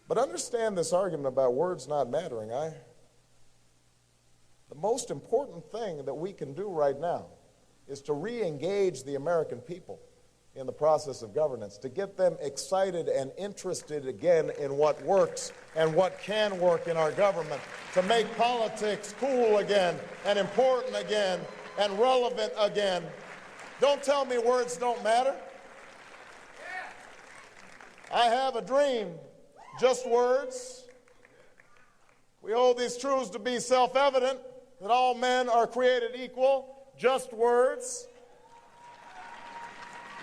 But understand this argument about words not mattering. The most important thing that we can do right now is to re-engage the American people in the process of governance, to get them excited and interested again in what works and what can work in our government, to make politics cool again and important again and relevant again. Don't tell me words don't matter. I have a dream, just words. We hold these truths to be self-evident, that all men are created equal, just words.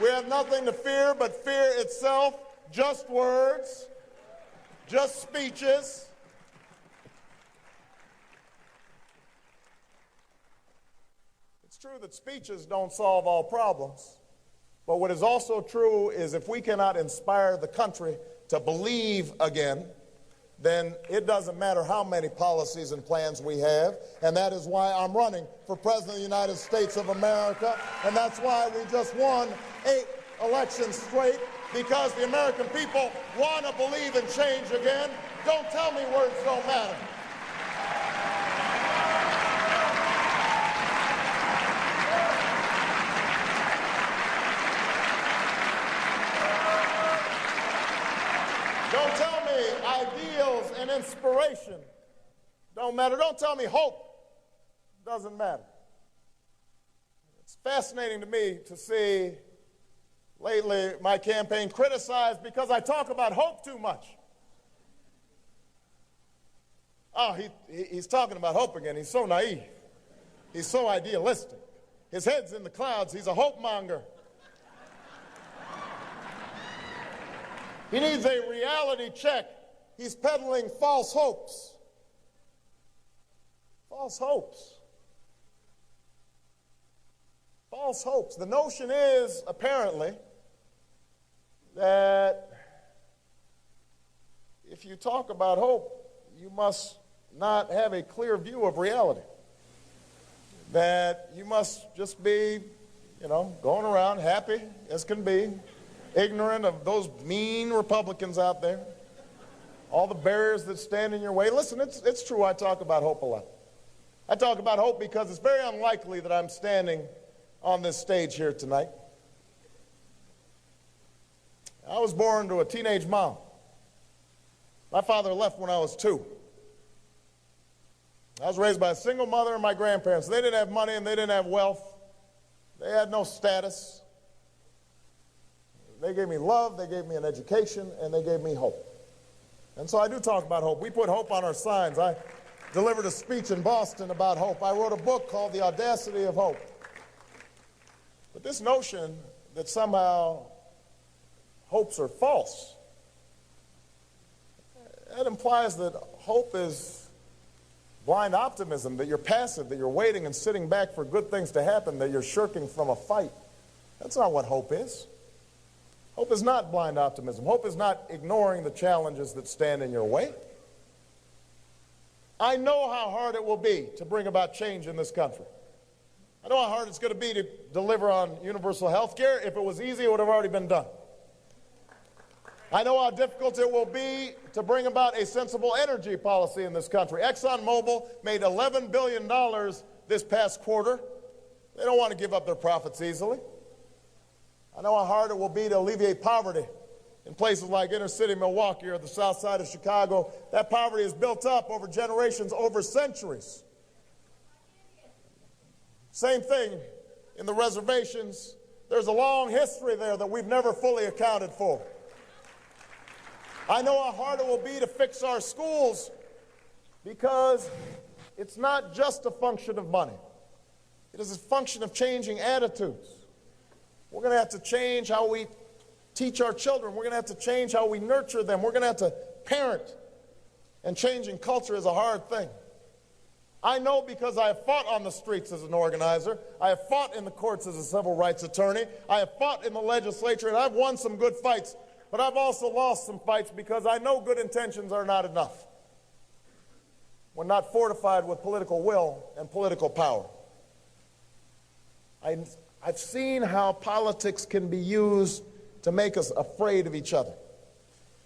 We have nothing to fear but fear itself, just words, just speeches. It's true that speeches don't solve all problems, but what is also true is if we cannot inspire the country to believe again, then it doesn't matter how many policies and plans we have, and that is why I'm running for President of the United States of America, and that's why we just won 8 elections straight, because the American people want to believe in change again. Don't tell me words don't matter. Don't tell me ideals and inspiration don't matter. Don't tell me hope doesn't matter. It's fascinating to me to see lately my campaign criticized because I talk about hope too much. Oh, he's talking about hope again. He's so naive. He's so idealistic. His head's in the clouds. He's a hope monger. He needs a reality check. He's peddling false hopes. False hopes. False hopes. The notion is, apparently, that if you talk about hope, you must not have a clear view of reality. That you must just be, going around happy as can be, ignorant of those mean Republicans out there, all the barriers that stand in your way. Listen, it's true I talk about hope a lot. I talk about hope because it's very unlikely that I'm standing on this stage here tonight. I was born to a teenage mom. My father left when I was 2. I was raised by a single mother and my grandparents. They didn't have money and they didn't have wealth. They had no status. They gave me love, they gave me an education, and they gave me hope. And so I do talk about hope. We put hope on our signs. I delivered a speech in Boston about hope. I wrote a book called The Audacity of Hope. But this notion that somehow hopes are false, that implies that hope is blind optimism, that you're passive, that you're waiting and sitting back for good things to happen, that you're shirking from a fight. That's not what hope is. Hope is not blind optimism. Hope is not ignoring the challenges that stand in your way. I know how hard it will be to bring about change in this country. I know how hard it's going to be to deliver on universal health care. If it was easy, it would have already been done. I know how difficult it will be to bring about a sensible energy policy in this country. ExxonMobil made $11 billion this past quarter. They don't want to give up their profits easily. I know how hard it will be to alleviate poverty in places like inner city Milwaukee or the south side of Chicago. That poverty is built up over generations, over centuries. Same thing in the reservations. There's a long history there that we've never fully accounted for. I know how hard it will be to fix our schools because it's not just a function of money. It is a function of changing attitudes. We're going to have to change how we teach our children. We're going to have to change how we nurture them. We're going to have to parent. And changing culture is a hard thing. I know because I have fought on the streets as an organizer. I have fought in the courts as a civil rights attorney. I have fought in the legislature, and I've won some good fights. But I've also lost some fights because I know good intentions are not enough when not fortified with political will and political power. I've seen how politics can be used to make us afraid of each other.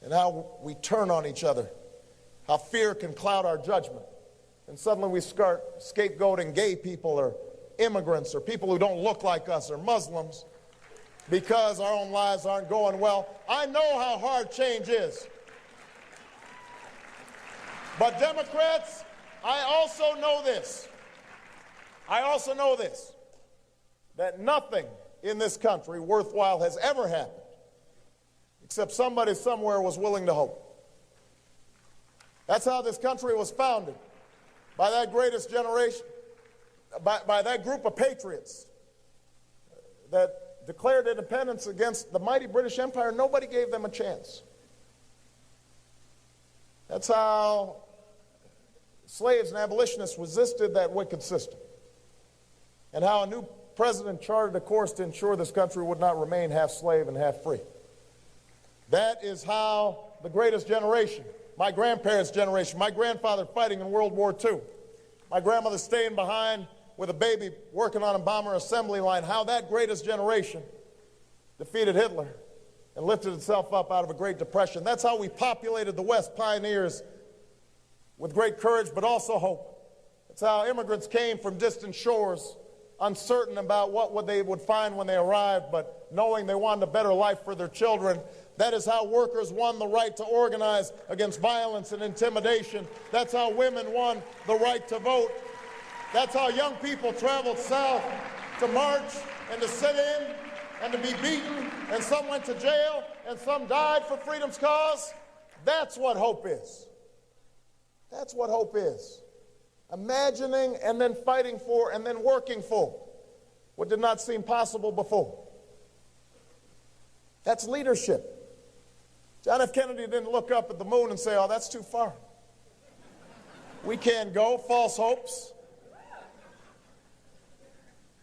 and how we turn on each other, how fear can cloud our judgment, and suddenly we start scapegoating gay people or immigrants or people who don't look like us or Muslims because our own lives aren't going well. I know how hard change is. But Democrats, I also know this. That nothing in this country worthwhile has ever happened except somebody somewhere was willing to hope. That's how this country was founded, by that greatest generation, by that group of patriots that declared independence against the mighty British Empire. Nobody gave them a chance. That's how slaves and abolitionists resisted that wicked system, and how a new president charted a course to ensure this country would not remain half slave and half free. That is how the greatest generation, my grandparents' generation, my grandfather fighting in World War II, my grandmother staying behind with a baby working on a bomber assembly line, how that greatest generation defeated Hitler and lifted itself up out of a Great Depression. That's how we populated the West, pioneers with great courage but also hope. That's how immigrants came from distant shores, uncertain about what they would find when they arrived, but knowing they wanted a better life for their children. That is how workers won the right to organize against violence and intimidation. That's how women won the right to vote. That's how young people traveled south to march and to sit in and to be beaten, and some went to jail, and some died for freedom's cause. That's what hope is. That's what hope is. Imagining and then fighting for and then working for what did not seem possible before. That's leadership. John F. Kennedy didn't look up at the moon and say, "Oh, that's too far. We can't go." False hopes.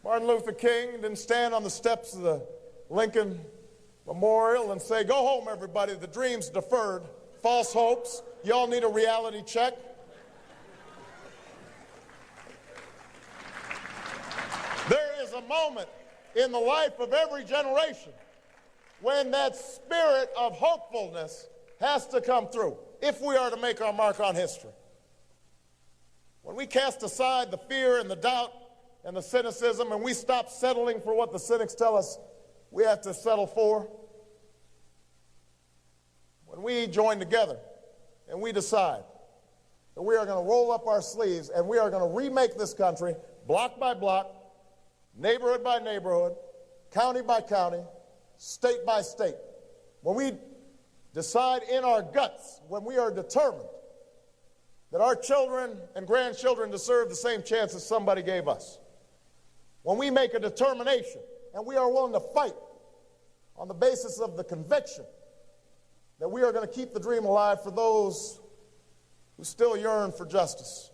Martin Luther King didn't stand on the steps of the Lincoln Memorial and say, "Go home, everybody, the dream's deferred." False hopes. Y'all need a reality check. There is a moment in the life of every generation when that spirit of hopefulness has to come through if we are to make our mark on history. When we cast aside the fear and the doubt and the cynicism, and we stop settling for what the cynics tell us we have to settle for, when we join together and we decide that we are going to roll up our sleeves and we are going to remake this country block by block, neighborhood by neighborhood, county by county, state by state, when we decide in our guts, when we are determined that our children and grandchildren deserve the same chances somebody gave us, when we make a determination and we are willing to fight on the basis of the conviction that we are going to keep the dream alive for those who still yearn for justice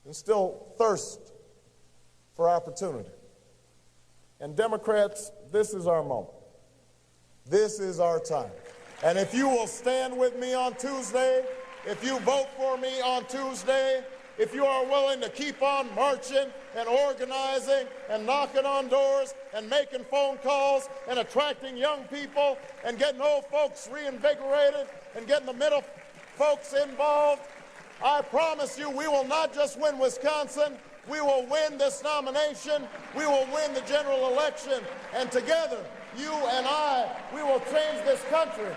and still thirst for opportunity. And Democrats, this is our moment. This is our time. And if you will stand with me on Tuesday, if you vote for me on Tuesday, if you are willing to keep on marching and organizing and knocking on doors and making phone calls and attracting young people and getting old folks reinvigorated and getting the middle folks involved, I promise you we will not just win Wisconsin, we will win this nomination, we will win the general election, and together, you and I, we will change this country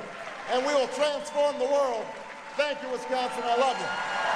and we will transform the world. Thank you, Wisconsin. I love you.